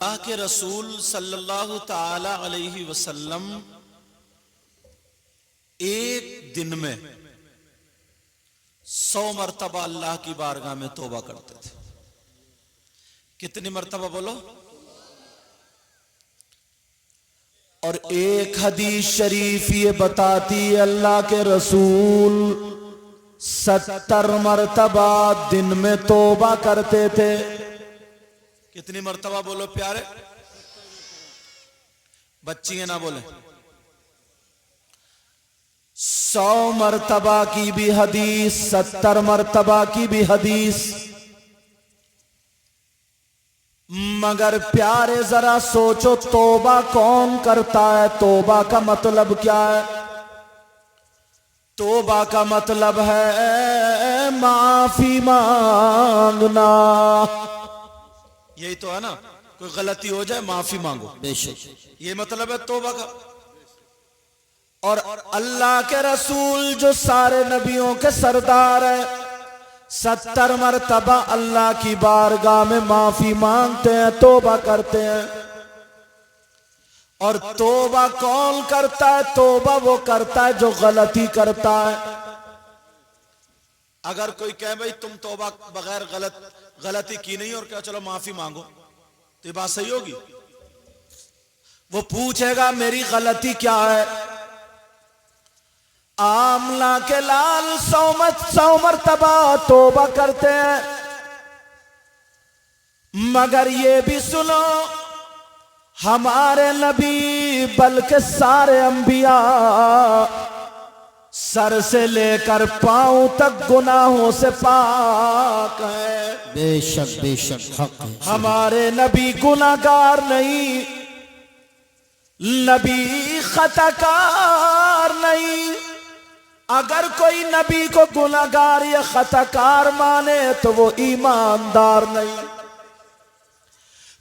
اللہ کے رسول صلی اللہ تعالی علیہ وسلم ایک دن میں 100 مرتبہ اللہ کی بارگاہ میں توبہ کرتے تھے۔ کتنی مرتبہ بولو؟ اور ایک حدیث شریف یہ بتاتی ہے اللہ کے رسول 70 مرتبہ دن میں توبہ کرتے تھے۔ کتنی مرتبہ بولو پیارے؟ بچی ہیں نہ بولیں۔ 100 مرتبہ کی بھی حدیث، 70 مرتبہ کی بھی حدیث، مگر پیارے ذرا سوچو توبہ کون کرتا ہے؟ توبہ کا مطلب کیا ہے؟ توبہ کا مطلب ہے معافی مانگنا۔ یہی تو ہے نا، کوئی غلطی ہو جائے معافی مانگو، بے شک یہ مطلب ہے توبہ کا۔ اور اللہ کے رسول جو سارے نبیوں کے سردار ہیں 70 مرتبہ اللہ کی بارگاہ میں معافی مانگتے ہیں، توبہ کرتے ہیں۔ اور توبہ کون کرتا ہے؟ توبہ وہ کرتا ہے جو غلطی کرتا ہے۔ اگر کوئی کہے بھئی تم توبہ بغیر غلطی کی نہیں اور کیا چلو معافی مانگو، تو یہ بات صحیح ہوگی؟ وہ پوچھے گا میری غلطی کیا ہے؟ آملہ کے لال 100 مرتبہ توبہ کرتے ہیں، مگر یہ بھی سنو ہمارے نبی بلکہ سارے انبیاء سر سے لے کر پاؤں تک گناہوں سے پاک ہیں۔ بے شک بے شک حق ہے۔ ہمارے نبی گناہگار نہیں، نبی خطاکار نہیں۔ اگر کوئی نبی کو گناہگار یا خطاکار مانے تو وہ ایماندار نہیں۔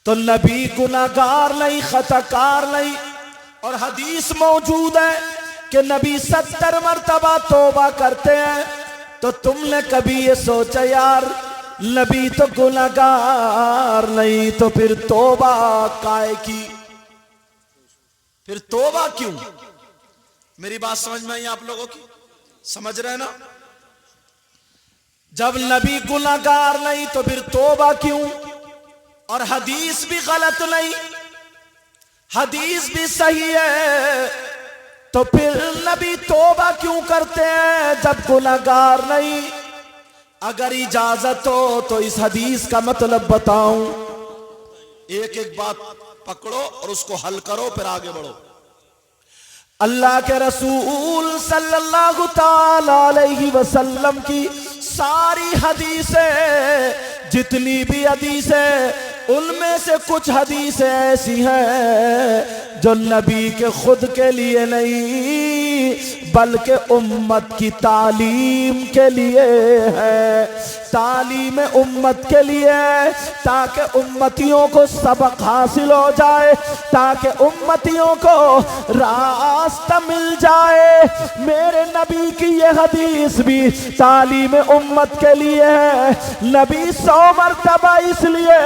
تو نبی گناہگار نہیں، خطاکار نہیں۔ اور حدیث موجود ہے کہ نبی 70 مرتبہ توبہ کرتے ہیں۔ تو تم نے کبھی یہ سوچا یار نبی تو گناہگار نہیں تو پھر توبہ کائے کی؟ پھر توبہ کیوں؟ میری بات سمجھ میں آئی آپ لوگوں کی؟ سمجھ رہے نا؟ جب نبی گناہگار نہیں تو پھر توبہ کیوں؟ اور حدیث بھی غلط نہیں، حدیث بھی صحیح ہے، تو پھر نبی توبہ کیوں کرتے ہیں جب گناہگار نہیں؟ اگر اجازت ہو تو اس حدیث کا مطلب بتاؤں، ایک ایک بات پکڑو اور اس کو حل کرو پھر آگے بڑھو۔ اللہ کے رسول صلی اللہ تعالی علیہ وسلم کی ساری حدیثیں، جتنی بھی حدیثیں، ان میں سے کچھ حدیثیں ایسی ہیں جو نبی کے خود کے لیے نہیں بلکہ امت کی تعلیم کے لیے ہے، تعلیم امت کے لیے ہے، تاکہ امتیوں کو سبق حاصل ہو جائے، تاکہ امتیوں کو راستہ مل جائے۔ میرے نبی کی یہ حدیث بھی تعلیم امت کے لیے ہے۔ نبی 100 مرتبہ اس لیے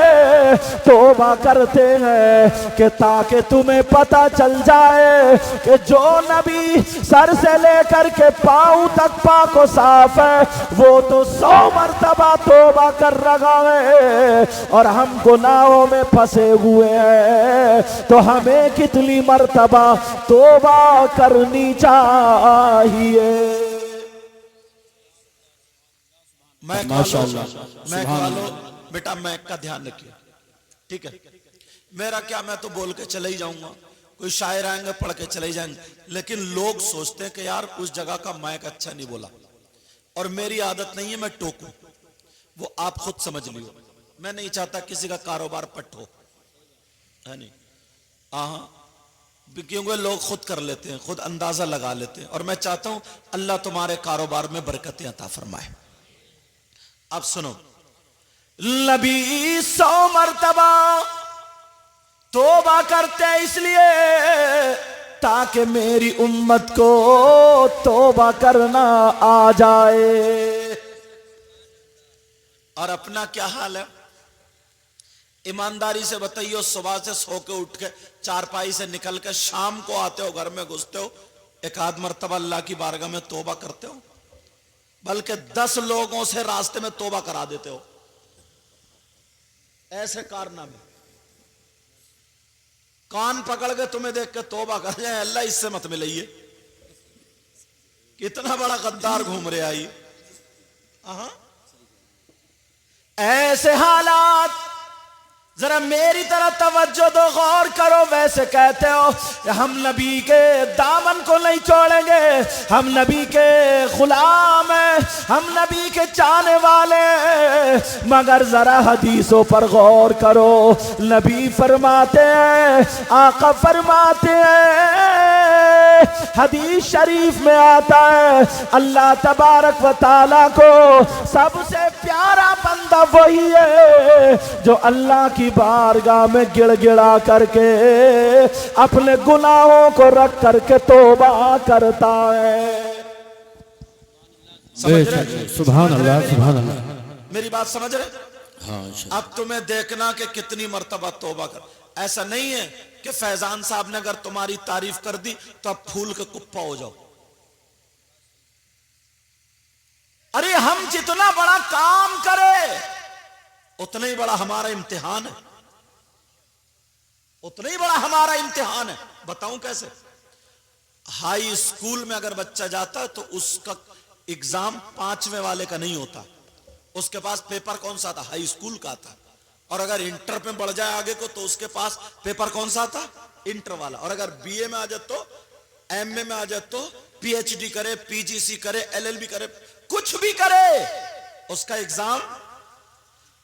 توبہ کرتے ہیں کہ تاکہ تمہیں پتہ چل جائے کہ جو نبی سر سے لے کر کے پاؤں تک پاک و صاف ہے وہ تو 100 مرتبہ توبہ کر رہا ہے، اور ہم گناہوں میں پھنسے ہوئے ہیں تو ہمیں کتنی مرتبہ توبہ کرنی چاہیے۔ میں بیٹا میں کا دھیان رکھیے، ٹھیک ہے؟ میرا کیا، میں تو بول کے چلے ہی جاؤں گا، کوئی شاعر آئیں گے پڑھ کے چلے ہی جائیں گے، لیکن لوگ سوچتے ہیں کہ یار اس جگہ کا مائک اچھا نہیں بولا، اور میری عادت نہیں ہے میں ٹوکوں، وہ آپ خود سمجھ لیو۔ میں نہیں چاہتا کسی کا کاروبار پٹ ہو، ہے نہیں؟ کیونکہ لوگ خود کر لیتے ہیں، خود اندازہ لگا لیتے ہیں، اور میں چاہتا ہوں اللہ تمہارے کاروبار میں برکتیں عطا فرمائے۔ اب سنو، نبی 100 مرتبہ توبہ کرتے اس لیے تاکہ میری امت کو توبہ کرنا آ جائے۔ اور اپنا کیا حال ہے؟ ایمانداری سے بتائیو، صبح سے سو کے اٹھ کے چارپائی سے نکل کے شام کو آتے ہو، گھر میں گھستے ہو، ایک آدھ مرتبہ اللہ کی بارگاہ میں توبہ کرتے ہو؟ بلکہ 10 لوگوں سے راستے میں توبہ کرا دیتے ہو۔ ایسے کارنامے، کان پکڑ کے تمہیں دیکھ کے توبہ کر جائیں، اللہ اس سے مت ملئیے، کتنا بڑا غدار گھوم رہے آئی۔ ایسے حالات ذرا میری طرح توجہ دو، غور کرو۔ ویسے کہتے ہو ہم نبی کے دامن کو نہیں چھوڑیں گے، ہم نبی کے غلام ہیں، ہم نبی کے چاہنے والے ہیں، مگر ذرا حدیثوں پر غور کرو۔ نبی فرماتے ہیں، آقا فرماتے ہیں، حدیث شریف میں آتا ہے اللہ تبارک و تعالیٰ کو سب سے پیارا بندہ وہی ہے جو اللہ کی بارگاہ میں گڑ گڑا کر کے اپنے گناہوں کو رکھ کر کے توبہ کرتا ہے۔ سمجھ رہے؟ سبحان اللہ، سبحان اللہ۔ میری بات سمجھ رہے؟ اب تمہیں دیکھنا کہ کتنی مرتبہ توبہ کر۔ ایسا نہیں ہے کہ فیضان صاحب نے اگر تمہاری تعریف کر دی تو اب پھول کے کپا ہو جاؤ۔ ارے ہم جتنا بڑا کام کرے اتنا ہی بڑا ہمارا امتحان ہے، اتنا ہی بڑا ہمارا امتحان ہے۔ بتاؤں کیسے؟ ہائی اسکول میں اگر بچہ جاتا ہے تو اس کا اگزام 5ویں والے کا نہیں ہوتا، اس کے پاس پیپر کون سا تھا؟ ہائی اسکول کا تھا۔ اور اگر انٹر پہ بڑھ جائے آگے کو تو اس کے پاس پیپر کون سا تھا؟ انٹر والا۔ اور اگر بی اے میں آ جائے تو، ایم اے میں آ جائے تو، پی ایچ ڈی کرے، پی جی سی کرے، ایل ایل بی کرے، کچھ بھی کرے، اس کا ایگزام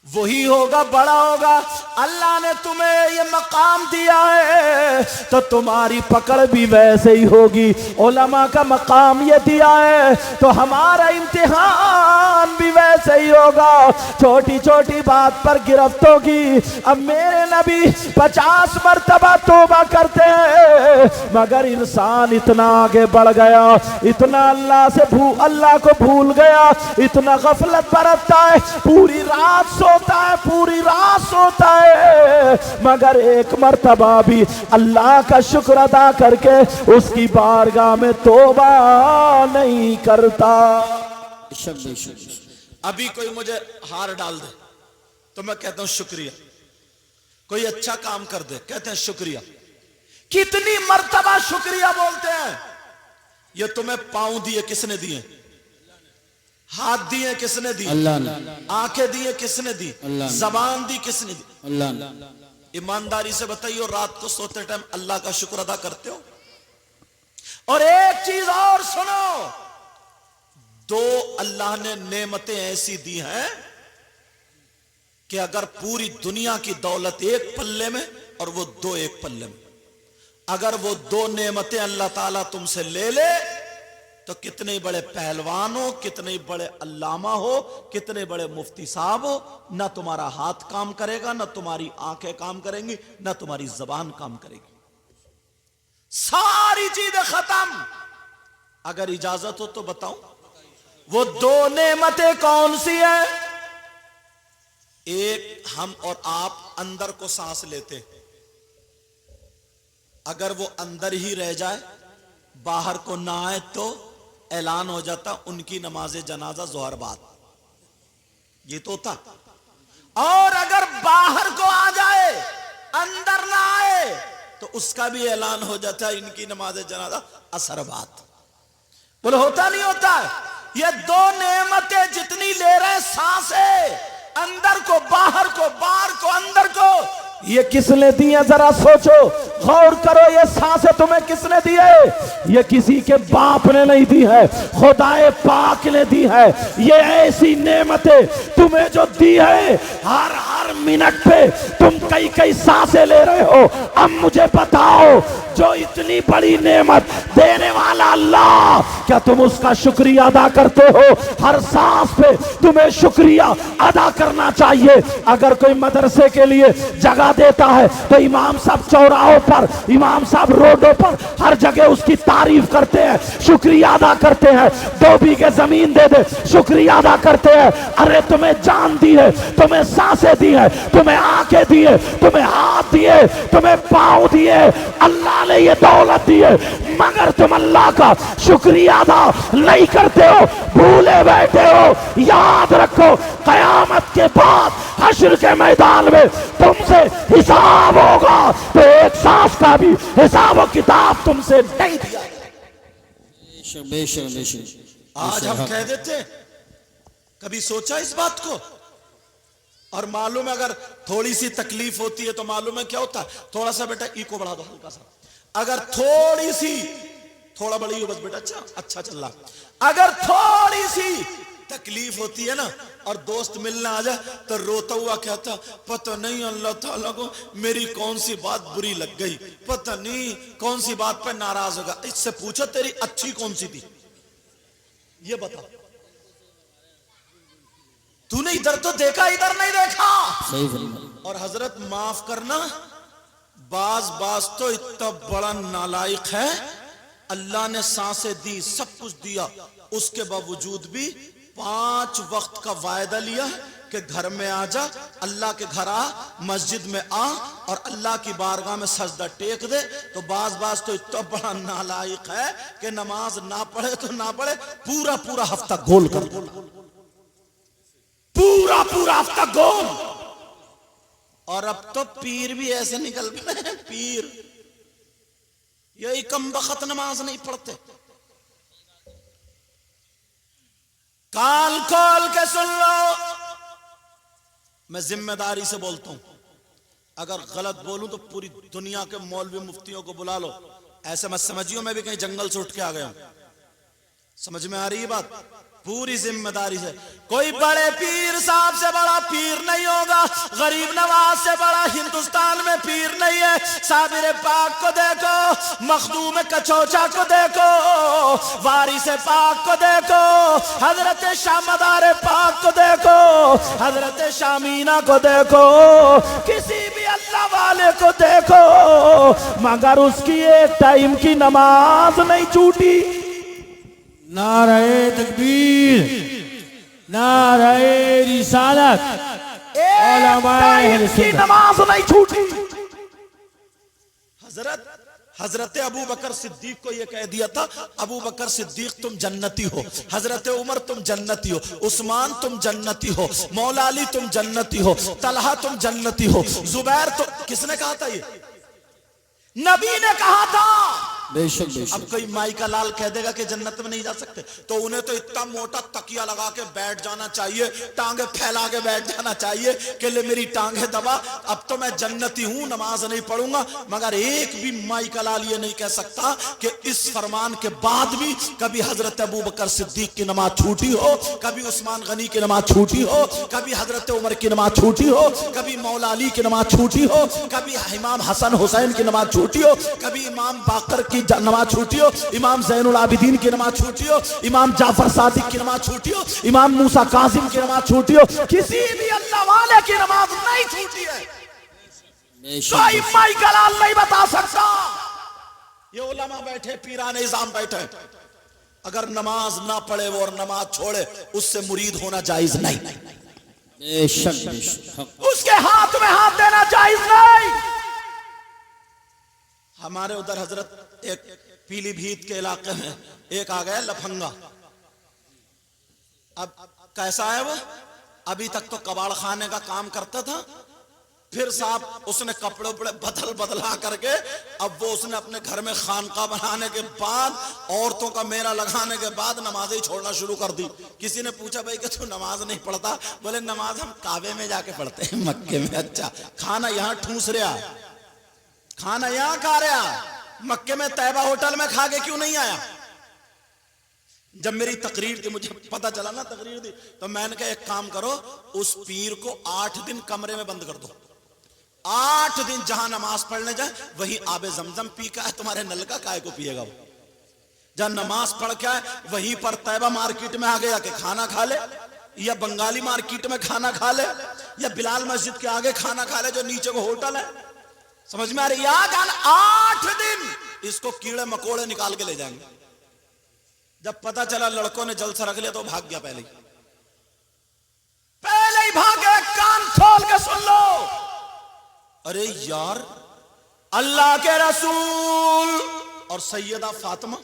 وہی ہوگا، بڑا ہوگا۔ اللہ نے تمہیں یہ مقام دیا ہے تو تمہاری پکڑ بھی ویسے ہی ہوگی۔ علماء کا مقام یہ دیا ہے تو ہمارا امتحان بھی ویسے ہی ہوگا۔ چھوٹی چھوٹی بات پر گرفت ہوگی۔ اب میرے نبی 50 مرتبہ توبہ کرتے ہیں، مگر انسان اتنا آگے بڑھ گیا، اتنا اللہ کو بھول گیا، اتنا غفلت برتتا ہے، پوری رات سوتا ہے، پوری رات سوتا ہے، مگر ایک مرتبہ بھی اللہ کا شکر ادا کر کے اس کی بارگاہ میں توبہ نہیں کرتا۔ ابھی کوئی مجھے ہار ڈال دے تو میں کہتا ہوں شکریہ، کوئی اچھا کام کر دے کہتے ہیں شکریہ۔ کتنی مرتبہ شکریہ بولتے ہیں؟ یہ تمہیں پاؤں دیے کس نے دیے؟ ہاتھ دیے کس نے دی؟ اللہ نے۔ آنکھیں دیے کس نے دی؟ اللہ نے۔ زبان دی کس نے دی؟ اللہ نے۔ ایمانداری سے بتائیو، رات کو سوتے ٹائم اللہ کا شکر ادا کرتے ہو؟ اور ایک چیز اور سنو، 2 اللہ نے نعمتیں ایسی دی ہیں کہ اگر پوری دنیا کی دولت ایک پلے میں اور وہ 2 ایک پلے میں، اگر وہ 2 نعمتیں اللہ تعالیٰ تم سے لے لے تو کتنے بڑے پہلوان ہو، کتنے بڑے علامہ ہو، کتنے بڑے مفتی صاحب ہو، نہ تمہارا ہاتھ کام کرے گا، نہ تمہاری آنکھیں کام کریں گی، نہ تمہاری زبان کام کرے گی، ساری چیزیں ختم۔ اگر اجازت ہو تو بتاؤں وہ 2 نعمتیں کون سی ہیں؟ ایک، ہم اور آپ اندر کو سانس لیتے، اگر وہ اندر ہی رہ جائے، باہر کو نہ آئے تو اعلان ہو جاتا ان کی نماز جنازہ ظہر بعد، یہ تو ہوتا۔ اور اگر باہر کو آ جائے، اندر نہ آئے، تو اس کا بھی اعلان ہو جاتا ہے ان کی نماز جنازہ عصر بعد۔ بولے ہوتا نہیں ہوتا؟ یہ 2 نعمتیں جتنی لے رہے سانسیں، اندر کو باہر کو، باہر کو اندر کو، یہ کس نے دی ہے؟ ذرا سوچو، غور کرو، یہ سانسیں تمہیں کس نے دی ہے؟ یہ کسی کے باپ نے نہیں دی ہے، خدا پاک نے دی ہے۔ یہ ایسی نعمتیں تمہیں جو دی ہے، ہر منٹ پہ تم کئی سانسیں لے رہے ہو۔ اب مجھے بتاؤ، جو اتنی بڑی نعمت دینے والا اللہ، کیا تم اس کا شکریہ ادا کرتے ہو؟ ہر سانس پہ تمہیں شکریہ ادا کرنا چاہیے۔ اگر کوئی مدرسے کے لیے جگہ دیتا ہے تو امام صاحب چوراہوں پر، امام صاحب روڈوں پر، ہر جگہ اس کی تعریف کرتے ہیں، شکریہ ادا کرتے ہیں۔ 2 بیگھے زمین دے دے، شکریہ ادا کرتے ہیں۔ ارے تمہیں جان دی ہے، تمہیں سانسیں دی ہے، تمہیں آنکھیں دیے، تمہیں ہاتھ دیے، تمہیں پاؤں دیے، اللہ نے یہ دولت دی ہے، مگر تم اللہ کا شکریہ ادا نہیں کرتے ہو، بھولے بیٹھے ہو۔ یاد رکھو قیامت کے بعد حشر کے میدان میں تم سے حساب ہوگا، تو ایک سانس کا بھی حساب و کتاب تم سے نہیں دیا۔ بے شک بے شک۔ آج ہم کہہ دیتے، کبھی سوچا اس بات کو؟ اور معلوم ہے اگر تھوڑی سی تکلیف ہوتی ہے تو معلوم ہے کیا ہوتا ہے؟ تھوڑا سا بیٹا ایکو بڑھا دو ہلکا سا، اگر تھوڑی سی، تھوڑا بڑی ہو بس بیٹا، اچھا چل رہا، اگر تھوڑی سی تکلیف ہوتی ہے نا اور دوست ملنا آ جائے تو روتا ہوا کہتا پتہ نہیں اللہ تعالیٰ کو میری کون سی بات بری لگ گئی، پتہ نہیں کون سی بات پہ ناراض ہوگا۔ اس سے پوچھو تیری اچھی کون سی تھی، یہ بتا، تو نے ادھر تو دیکھا ادھر نہیں دیکھا۔ صحیح فرمایا۔ اور حضرت معاف کرنا، بعض تو اتنا بڑا نالائق ہے، اللہ نے سانسیں دی، سب کچھ دیا، اس کے باوجود بھی 5 وقت کا وعدہ لیا کہ گھر میں آ جا، اللہ کے گھر آ، مسجد میں آ اور اللہ کی بارگاہ میں سجدہ ٹیک دے۔ تو بعض تو اتنا بڑا نالائق ہے کہ نماز نہ پڑھے تو نہ پڑھے، پورا ہفتہ گول کر دے، پورا ہفتہ گول۔ اور اب تو پیر بھی ایسے نکل پڑے ہیں، پیر یہی کم بخت نماز نہیں پڑھتے۔ کان کھول کے سن لو، میں ذمہ داری سے بولتا ہوں، اگر غلط بولوں تو پوری دنیا کے مولوی مفتیوں کو بلا لو، ایسے مت سمجھیو میں بھی کہیں جنگل سے اٹھ کے آ گیا ہوں۔ سمجھ میں آ رہی ہے بات؟ پوری ذمہ داری سے، کوئی بڑے پیر صاحب سے بڑا پیر نہیں ہوگا، غریب نواز سے بڑا ہندوستان میں پیر نہیں ہے۔ صابر پاک کو دیکھو، مخدوم کچوچا کو دیکھو، وارث پاک کو دیکھو، حضرت شاہ مدار پاک کو دیکھو، حضرت شامینا کو دیکھو، کسی بھی اللہ والے کو دیکھو، مگر اس کی ایک ٹائم کی نماز نہیں چھوٹی۔ نعرہ تکبیر، نعرہ رسالت، علماء اہل ایک ٹائم کی سنت۔ نماز نہیں چھوٹی۔ حضرت ابو بکر صدیق کو یہ کہہ دیا تھا، ابو بکر صدیق تم جنتی ہو، حضرت عمر تم جنتی ہو، عثمان تم جنتی ہو، مولا علی تم جنتی ہو، طلحہ تم جنتی ہو، زبیر تو، کس نے کہا تھا یہ؟ نبی نے کہا تھا۔ بے شک بے اب شک۔ کوئی مائی کا لال کہہ دے گا کہ جنت میں نہیں جا سکتے، تو انہیں تو اتنا موٹا تکیہ لگا کے بیٹھ جانا چاہیے، ٹانگیں پھیلا کے بیٹھ جانا چاہیے کہ لے میری ٹانگیں دبا، اب تو میں جنتی ہوں، نماز نہیں پڑھوں گا۔ مگر ایک بھی مائی کا لال یہ نہیں کہہ سکتا کہ اس فرمان کے بعد بھی کبھی حضرت ابو بکر صدیق کی نماز چھوٹی ہو، کبھی عثمان غنی کی نماز چھوٹی ہو، کبھی حضرت عمر کی نماز چھوٹی ہو، کبھی مولا علی کی نماز چھوٹی ہو، کبھی امام حسن حسین کی نماز چھوٹی ہو، کبھی امام باقر کی نماز چھوٹی ہو، امام زین العابدین کی نماز چھوٹی ہو، امام جعفر صادق کی نماز چھوٹی ہو، امام موسیٰ کاظم کی نماز چھوٹی ہو، کسی بھی اللہ والے کی نماز نہیں چھوٹی ہے۔ بے شک۔ کوئی مائی کلال نہیں بتا سکتا۔ یہ علماء بیٹھے، پیران نظام بیٹھے، اگر نماز نہ پڑھے وہ اور نماز چھوڑے، اس سے مرید ہونا جائز نہیں، بے شک بے شک۔ اس کے ہاتھ میں ہاتھ دینا جائز نہیں۔ ہمارے ادھر حضرت ایک پیلی بھیت کے علاقے میں ایک آ گیا لفنگا، اب کیسا ہے وہ؟ ابھی تک تو کباڑ خانے کا کام کرتا تھا، پھر صاحب اس نے کپڑے بدلا کر کے اب وہ اس نے اپنے گھر میں خانقاہ بنانے کے بعد، عورتوں کا میلہ لگانے کے بعد نمازیں ہی چھوڑنا شروع کر دی۔ کسی نے پوچھا بھائی کہ تو نماز نہیں پڑھتا؟ بولے نماز ہم کعبے میں جا کے پڑھتے ہیں، مکے میں۔ اچھا، کھانا یہاں ٹھوس رہا، کھانا یہاں کھا رہا، مکے میں طیبہ ہوٹل میں کھا کے کیوں نہیں آیا؟ جب میری تقریر تھی، مجھے پتا چلا نا تقریر تھی، تو میں نے کہا ایک کام کرو، اس پیر کو 8 دن کمرے میں بند کر دو، 8 دن جہاں نماز پڑھنے جائے وہی آب زمزم پی کا ہے، تمہارے نل کا کائے کو پیے گا وہ؟ جہاں نماز پڑھ کے آئے وہیں پر طیبہ مارکیٹ میں آ گیا کہ کھانا کھا لے، یا بنگالی مارکیٹ میں کھانا کھا لے، یا بلال مسجد کے آگے کھانا کھا لے جو نیچے کو ہوٹل ہے۔ سمجھ میں آ رہی؟ یاد آنا، 8 دن اس کو کیڑے مکوڑے نکال کے لے جائیں گے۔ جب پتا چلا لڑکوں نے جلسہ رکھ لیا تو بھاگ گیا، پہلے ہی بھاگے، کان کھول کے سن لو. ارے یار اللہ کے رسول اور سیدہ فاطمہ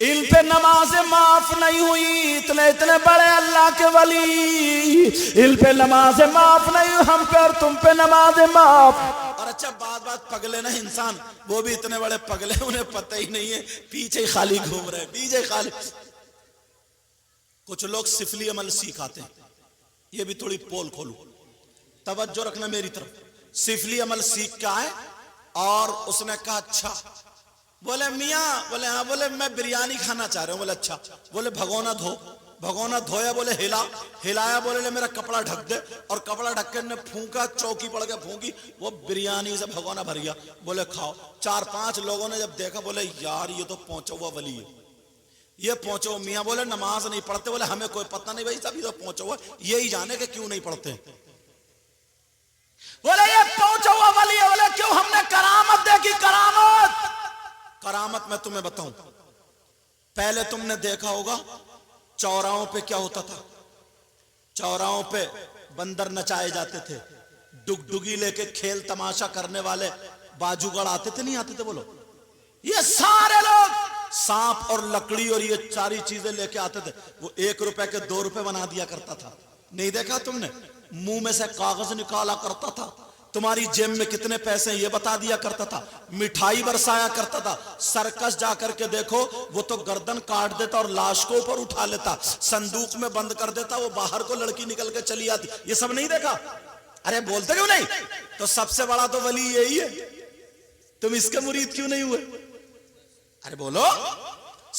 ان پہ نمازیں معاف نہیں ہوئی. اتنے بڑے اللہ کے ولی, ان پہ نمازیں معاف نہیں ہوئی, ہم پہ اور تم پہ نمازیں معاف. اور اچھا بات پگلے نا انسان, وہ بھی اتنے بڑے پگلے, انہیں پتہ ہی نہیں ہے, پیچھے ہی خالی گھوم رہے, پیچھے ہی خالی. کچھ لوگ سفلی عمل سیکھاتے ہیں, یہ بھی تھوڑی پول کھولو, توجہ رکھنا میری طرف. سفلی عمل سیکھ کے آئے اور اس نے کہا اچھا, بولے میاں, بولے ہاں, بولے میں بریانی کھانا چاہ رہا ہوں. بولے اچھا, بولے بھگونا دھو. بھگونا دھویا, بولے ہلایا, بولے لے میرا کپڑا ڈھک دے. اور کپڑا ڈھک کے نے پھونکا, چوکی پڑ کے پھونکی, وہ بریانی سے بھگونا بھر گیا. بولے کھاؤ. 4-5 لوگوں نے جب دیکھا, بولے یار یہ تو پہنچا ہوا ولی ہے, یہ پہنچا ہوا میاں. بولے نماز نہیں پڑھتے. بولے ہمیں کوئی پتہ نہیں بھائی صاحب, یہ تو پہنچا ہوا, یہی جانے کہ کیوں نہیں پڑھتے. بولے یہ پہنچا ہوا ولی ہے. بولے کیوں, ہم نے کرامت دیکھی. کرامت میں تمہیں بتاؤں. پہلے تم نے دیکھا ہوگا چوراہوں پہ کیا ہوتا تھا. چوراہوں پہ بندر نچائے جاتے تھے, ڈگڈگی لے کے کھیل تماشا کرنے والے باجوگر آتے تھے, نہیں آتے تھے بولو. یہ سارے لوگ سانپ اور لکڑی اور یہ ساری چیزیں لے کے آتے تھے. وہ 1 روپے کے 2 روپے بنا دیا کرتا تھا, نہیں دیکھا تم نے. منہ میں سے کاغذ نکالا کرتا تھا, تمہاری جیب میں کتنے پیسے ہیں یہ بتا دیا کرتا تھا, مٹھائی برسایا کرتا تھا. سرکس جا کر کے دیکھو, وہ تو گردن کاٹ دیتا اور لاش کو اوپر اٹھا لیتا, صندوق میں بند کر دیتا, وہ باہر کو لڑکی نکل کے چلی آتی. یہ سب نہیں دیکھا. ارے بولتے کیوں نہیں. تو سب سے بڑا تو ولی یہی ہے, تم اس کے مرید کیوں نہیں ہوئے. ارے بولو,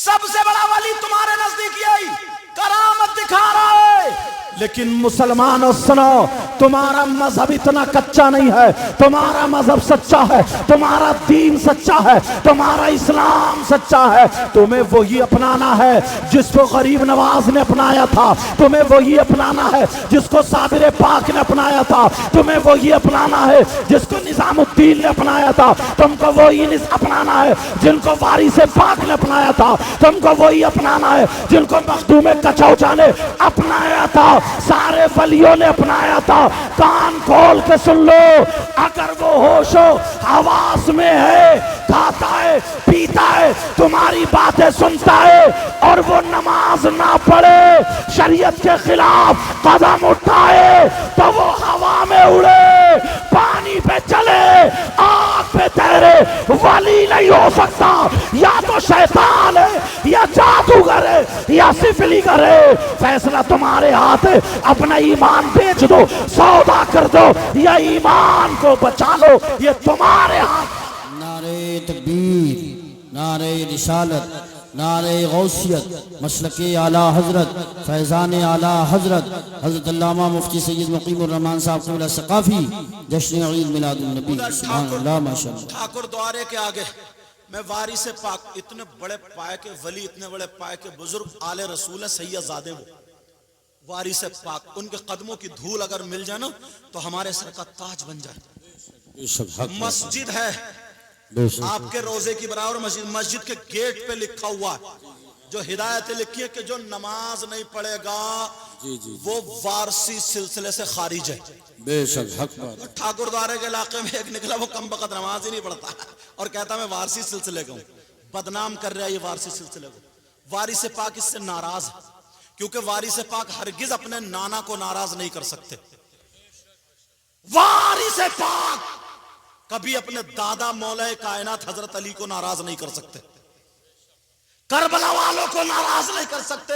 سب سے بڑا ولی تمہارے نزدیک یہی کرامت دکھا رہا ہے. لیکن مسلمانوں سنو, تمہارا مذہب اتنا کچا نہیں ہے. تمہارا مذہب سچا ہے, تمہارا دین سچا ہے, تمہارا اسلام سچا ہے. تمہیں وہی اپنانا ہے جس کو غریب نواز نے اپنایا تھا. تمہیں وہی اپنانا ہے جس کو صابر پاک نے اپنایا تھا. تمہیں وہی اپنانا ہے جس کو نظام الدین نے اپنایا تھا. تم کو وہی اپنانا ہے جن کو وارث پاک نے اپنایا تھا. تم کو وہی اپنانا ہے جن کو مخدوم کچوچا نے اپنایا تھا. سارے ولیوں نے اپنایا تھا. کان کھول کے سن لو, اگر وہ ہوش و حواس میں ہے, کھاتا ہے, پیتا ہے, تمہاری باتیں سنتا ہے, اور وہ نماز نہ پڑھے, شریعت کے خلاف قدم اٹھائے, تو وہ ہوا میں اڑے, پانی پہ چلے, آگ پہ تیرے, ولی نہیں ہو سکتا. یا تو شیطان ہے, یا جادوگر ہے, یا سفلیگر ہے. فیصلہ تمہارے ہاتھ ہے. اپنا ایمان بیچ دو, سودا کر دو, یا ایمان کو بچا لو, یہ تمہارے ہاتھ. نعرہ تکبیر, نعرہ رسالت, نعرہ غوثیت, مسلک اعلیٰ حضرت, فیضان اعلیٰ حضرت حضرت علامہ مفتی سید مقیم الرحمان صاحب قبلہ ثقافی, جشن عید میلاد النبی. سبحان اللہ, ماشاءاللہ. ٹھاکر دوارے کے آگے میں وارث پاک, اتنے بڑے پائے کے ولی, اتنے بڑے پائے کے بزرگ آل رسول ہیں, سید زادے وہ وارث پاک. ان کے قدموں کی دھول اگر مل جائے نا تو ہمارے سر کا تاج بن جائے. مسجد ہے آپ کے روزے کی برابر مسجد. مسجد کے گیٹ پہ لکھا ہوا ہے, جو ہدایتیں لکھی ہے کہ جو نماز نہیں پڑھے گا وہ وارثی سلسلے سے خارج ہے. بے شک حق بات. ٹھاکر دوارے کے علاقے میں ایک نکلا, وہ کم بقت نماز ہی نہیں پڑھتا اور کہتا میں وارثی سلسلے کا ہوں. بدنام کر رہا ہے یہ وارثی سلسلے کو. وارث پاک اس سے ناراض ہے, کیونکہ وارث پاک ہرگز اپنے نانا کو ناراض نہیں کر سکتے. وارث پاک کبھی اپنے دادا مولا کائنات حضرت علی کو ناراض نہیں کر سکتے, کربلا والوں کو ناراض نہیں کر سکتے.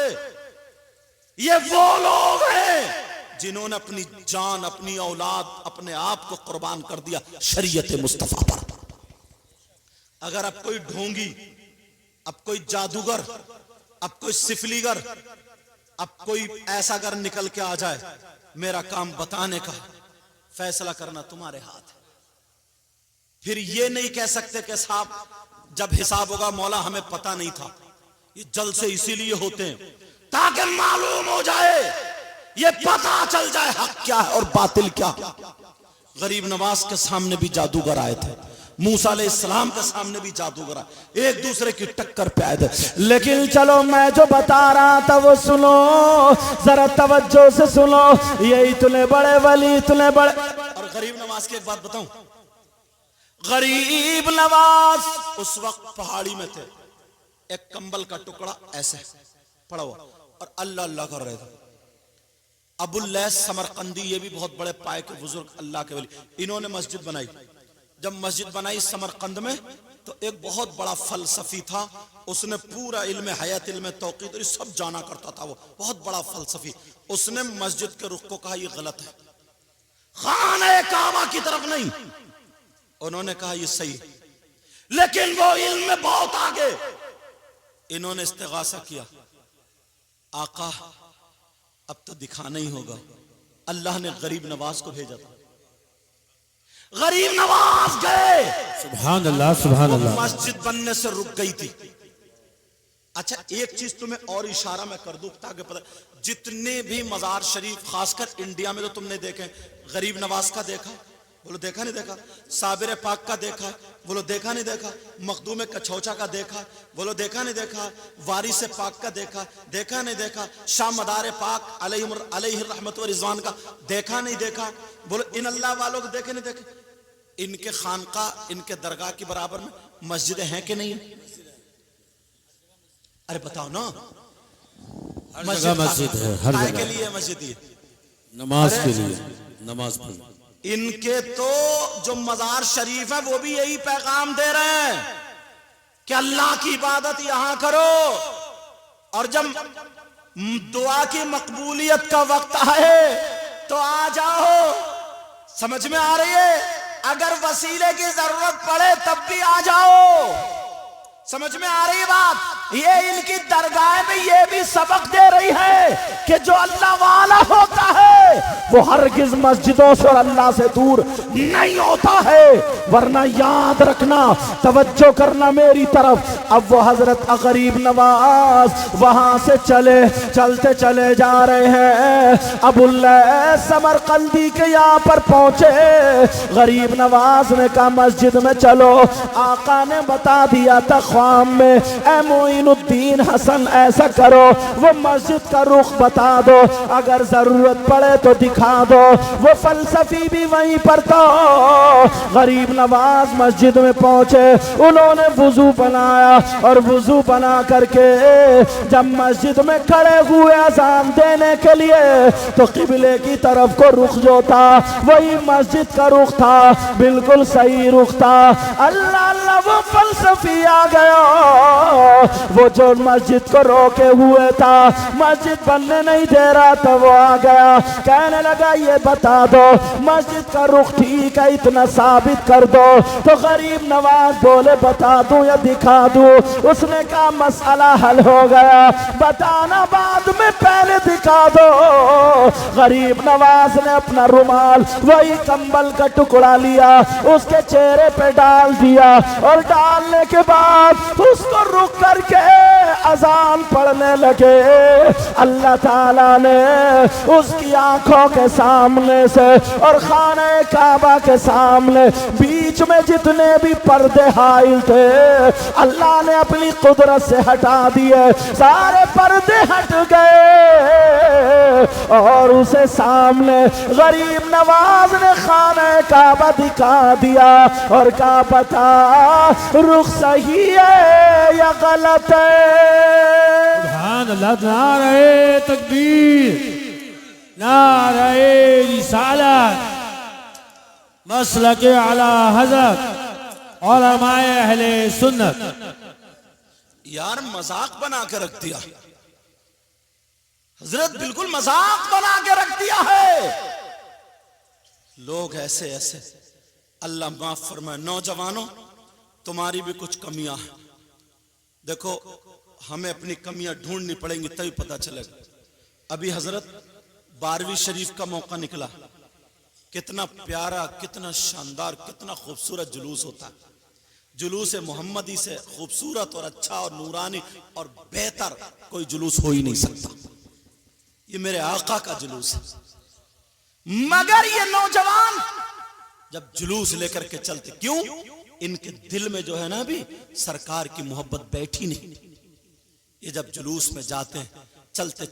یہ وہ لوگ ہیں جنہوں نے اپنی جان, اپنی اولاد, اپنے آپ کو قربان کر دیا شریعت مصطفیٰ پر. اگر اب کوئی ڈھونگی, اب کوئی جادوگر, اب کوئی سفلیگر, اب کوئی ایسا گر نکل کے آ جائے, میرا کام بتانے کا, فیصلہ کرنا تمہارے ہاتھ ہے. پھر یہ نہیں کہہ سکتے کہ صاحب جب حساب ہوگا مولا ہمیں پتہ نہیں تھا. یہ جلسے اسی لیے ہوتے ہیں تاکہ معلوم ہو جائے, یہ پتہ چل جائے حق کیا ہے اور باطل کیا. غریب نواز کے سامنے بھی جادوگر آئے تھے, موسیٰ علیہ السلام کے سامنے بھی جادوگر ایک دوسرے کی ٹکر پہ آئے تھے. لیکن چلو میں جو بتا رہا تھا وہ سنو، ذرا توجہ سے سنو. یہ اتنے بڑے ولی، اتنے بڑے. اور غریب نواز کی ایک بات بتاؤں، غریب نواز اس وقت پہاڑی میں تھے، ایک کمبل کا ٹکڑا ایسے پڑا ہوا اور اللہ اللہ کر رہے تھے. ابو اللیث سمرقندی، یہ بھی بہت بڑے پائے کے بزرگ اللہ کے ولی، انہوں نے مسجد بنائی. جب مسجد بنائی سمرقند میں تو ایک بہت بڑا فلسفی تھا، اس نے پورا علم حیات، علم توقید اور سب جانا کرتا تھا. وہ بہت بڑا فلسفی، اس نے مسجد کے رخ کو کہا یہ غلط ہے، خانہ کعبہ کی طرف نہیں. انہوں نے کہا یہ صحیح، لیکن وہ علم میں بہت آگے. انہوں نے استغاثہ کیا، آقا اب تو دکھانا ہی ہوگا. اللہ نے غریب نواز کو بھیجا تھا، غریب نواز گئے. سبحان اللہ سبحان اللہ. مسجد بننے سے رک گئی تھی. اچھا ایک چیز تمہیں اور اشارہ میں کر دوں تاکہ پتہ، جتنے بھی مزار شریف خاص کر انڈیا میں تو تم نے دیکھے، غریب نواز کا دیکھا؟ بولو دیکھا نہیں دیکھا؟ صابر پاک کا دیکھا؟ بولو دیکھا نہیں دیکھا؟ مخدوم کچھوچا کا دیکھا؟ بولو دیکھا نہیں دیکھا؟ وارث پاک کا دیکھا؟ دیکھا نہیں دیکھا؟ شاہ مدار پاک علیہ الرحمت و رضوان کا دیکھا نہیں دیکھا؟ بولو ان اللہ والوں کو دیکھے نہیں دیکھے؟ ان کے خانقاہ، ان کے درگاہ کی برابر میں مسجدیں ہیں کہ نہیں ہیں؟ ارے بتاؤ نا. ہر جگہ مسجد ہے، ہر کائے جگہ کے لیے مسجد ہے؟ نماز کے لیے، نماز پڑھنے. ان کے تو جو مزار شریف ہے وہ بھی یہی پیغام دے رہے ہیں کہ اللہ کی عبادت یہاں کرو، اور جب دعا کی مقبولیت کا وقت آئے تو آ جاؤ. سمجھ میں آ رہی ہے؟ اگر وسیلے کی ضرورت پڑے تب بھی آ جاؤ. سمجھ میں آ رہی بات؟ یہ ان کی درگاہ میں یہ بھی سبق دے رہی ہے کہ جو اللہ والا ہوتا ہے وہ ہرگز مسجدوں سے اور اللہ سے دور نہیں ہوتا ہے. ورنہ یاد رکھنا، توجہ کرنا میری طرف. اب وہ حضرت غریب نواز وہاں سے چلتے چلے جا رہے ہیں. ابو اللیث سمرقندی کے یہاں پر پہنچے. غریب نواز نے کہا مسجد میں چلو. آقا نے بتا دیا تھا خواب میں، اے معین الدین حسن ایسا کرو، وہ مسجد کا رخ بتا دو، اگر ضرورت پڑے تو دکھا دو. وہ فلسفی بھی وہیں پر تھا. غریب نواز مسجد میں پہنچے، انہوں نے وضو بنایا اور وضو بنا کر کے جب مسجد میں کھڑے ہوئے اذان دینے کے لیے تو قبلے کی طرف کو رخ جو تھا وہی مسجد کا رخ تھا، بالکل صحیح رخ تھا. اللہ اللہ وہ فلسفی آ گیا، وہ جو مسجد کو روکے ہوئے تھا، مسجد بننے نہیں دے رہا تھا، وہ آ گیا. کہنے لگا یہ بتا دو مسجد کا رخ ٹھیک ہے، اتنا ثابت کر دو. تو غریب نواز بولے بتا دوں یا دکھا دوں؟ اس نے کہا مسئلہ حل ہو گیا، بتانا بعد میں، پہلے دکھا دو. غریب نواز نے اپنا رومال، وہی کمبل کا ٹکڑا لیا، اس کے چہرے پہ ڈال دیا، اور ڈالنے کے بعد اس کو رک کر کے اذان پڑھنے لگے. اللہ تعالیٰ نے اس کی آنکھوں کے سامنے سے اور خانہ کعبہ کے سامنے بیچ میں جتنے بھی پردے حائل تھے اللہ نے اپنی قدرت سے ہٹا دیے. سارے پردے ہٹ گئے اور اسے سامنے غریب نواز نے خانہ کعبہ دکھا دیا اور کہا بتا رخ صحیح ہے یا غلط ہے؟ سبحان اللہ. نعرہ تکبیر، نعرہ رسالت، مسلک اعلی حضرت علماء اہل سنت. یار مذاق بنا کے رکھ دیا حضرت، بالکل مذاق بنا کے رکھ دیا ہے. لوگ ایسے ایسے، اللہ معاف فرمائے. نوجوانوں تمہاری بھی کچھ کمیاں ہیں. دیکھو ہمیں اپنی کمیاں ڈھونڈنی پڑیں گی تبھی پتہ چلے گا. ابھی حضرت 12ویں شریف کا موقع نکلا، کتنا پیارا، کتنا شاندار، کتنا خوبصورت جلوس ہوتا ہے. جلوس محمدی سے خوبصورت اور اچھا اور نورانی اور بہتر کوئی جلوس ہو ہی نہیں سکتا. یہ میرے آقا کا جلوس ہے. مگر یہ نوجوان جب جلوس لے کر کے چلتے، کیوں؟ ان کے دل میں جو ہے نا ابھی سرکار کی محبت بیٹھی نہیں. یہ جب جلوس میں جاتے ہیں چلتے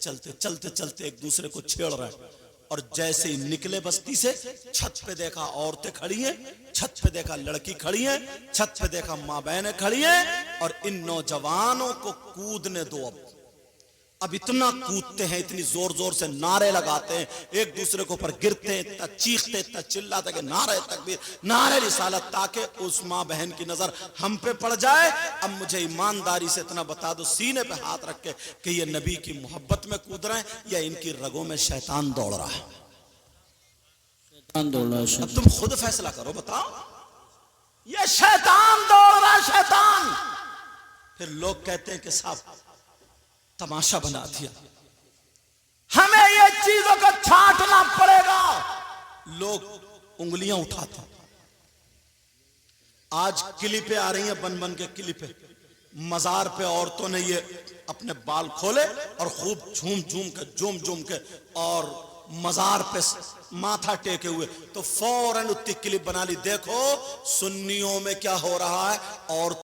چلتے ایک دوسرے کو چھیڑ رہے ہیں, اور جیسے ہی نکلے بستی سے چھت پہ دیکھا عورتیں کھڑی ہیں, چھت پہ دیکھا لڑکی کھڑی ہیں, چھت پہ دیکھا ماں بہنیں کھڑی ہیں, اور ان نوجوانوں کو کودنے دو. اب اتنا کودتے ہیں, اتنی زور زور سے نعرے لگاتے ہیں, ایک دوسرے کو پر گرتے ہیں, اتنا چیختے, اتنا چلاتے کہ نعرے تکبیر, نعرے رسالت, تاکہ اس ماں بہن کی نظر ہم پہ پڑ جائے. اب مجھے ایمانداری سے اتنا بتا دو, سینے پہ ہاتھ رکھ کے, کہ یہ نبی کی محبت میں کود رہے ہیں یا ان کی رگوں میں شیطان دوڑ رہا ہے؟ اب تم خود فیصلہ کرو, بتاؤ. یہ شیطان دوڑ رہا ہے, شیطان. پھر لوگ کہتے ہیں کہ صاحب تماشا بنا دیا, ہمیں یہ چیزوں کو چھانٹنا پڑے گا. لوگ انگلیاں اٹھاتے ہیں. آج کلپیں آ رہی ہیں بن بن کے کلپیں, مزار پہ عورتوں نے یہ اپنے بال کھولے اور خوب جھوم جھوم کے اور مزار پہ ماتھا ٹیکے ہوئے, تو فوراً اتنی کلپ بنا لی. دیکھو سنیوں میں کیا ہو رہا ہے, اور